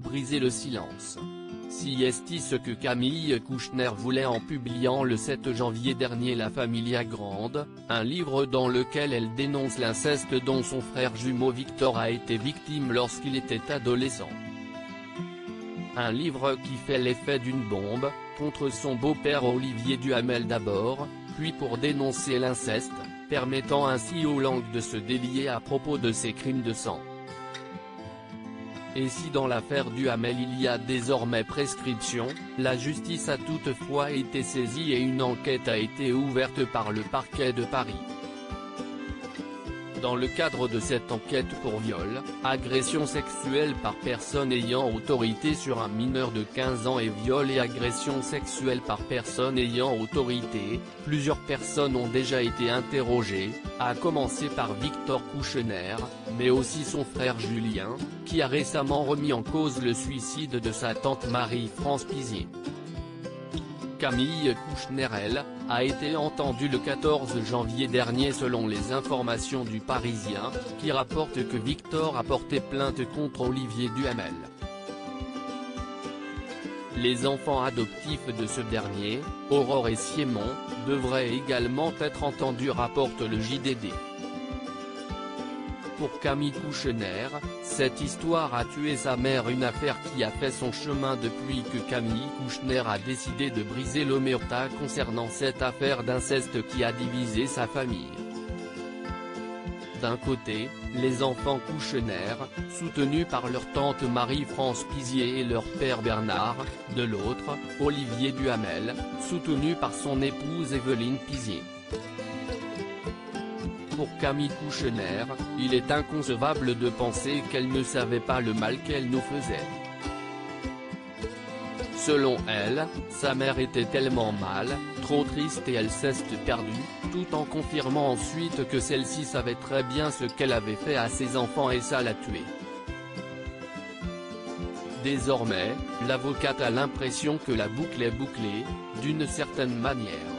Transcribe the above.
briser le silence. Si est ce que Camille Kouchner voulait en publiant le 7 janvier dernier La Familia Grande, un livre dans lequel elle dénonce l'inceste dont son frère jumeau Victor a été victime lorsqu'il était adolescent. Un livre qui fait l'effet d'une bombe, contre son beau-père Olivier Duhamel d'abord, puis pour dénoncer l'inceste, permettant ainsi aux langues de se délier à propos de ces crimes de sang. Et si dans l'affaire Duhamel il y a désormais prescription, la justice a toutefois été saisie et une enquête a été ouverte par le parquet de Paris. Dans le cadre de cette enquête pour viol, agression sexuelle par personne ayant autorité sur un mineur de 15 ans et viol et agression sexuelle par personne ayant autorité, plusieurs personnes ont déjà été interrogées, à commencer par Victor Kouchner, mais aussi son frère Julien, qui a récemment remis en cause le suicide de sa tante Marie-France Pizier. Camille Kouchner, elle, a été entendue le 14 janvier dernier selon les informations du Parisien, qui rapporte que Victor a porté plainte contre Olivier Duhamel. Les enfants adoptifs de ce dernier, Aurore et Siémon, devraient également être entendus, rapporte le JDD. Pour Camille Kouchner, cette histoire a tué sa mère, une affaire qui a fait son chemin depuis que Camille Kouchner a décidé de briser l'omerta concernant cette affaire d'inceste qui a divisé sa famille. D'un côté, les enfants Kouchner, soutenus par leur tante Marie-France Pizier et leur père Bernard, de l'autre, Olivier Duhamel, soutenu par son épouse Evelyne Pizier. Pour Camille Kouchner, il est inconcevable de penser qu'elle ne savait pas le mal qu'elle nous faisait. Selon elle, sa mère était tellement mal, trop triste et elle s'est perdue, tout en confirmant ensuite que celle-ci savait très bien ce qu'elle avait fait à ses enfants et ça l'a tuée. Désormais, l'avocate a l'impression que la boucle est bouclée, d'une certaine manière.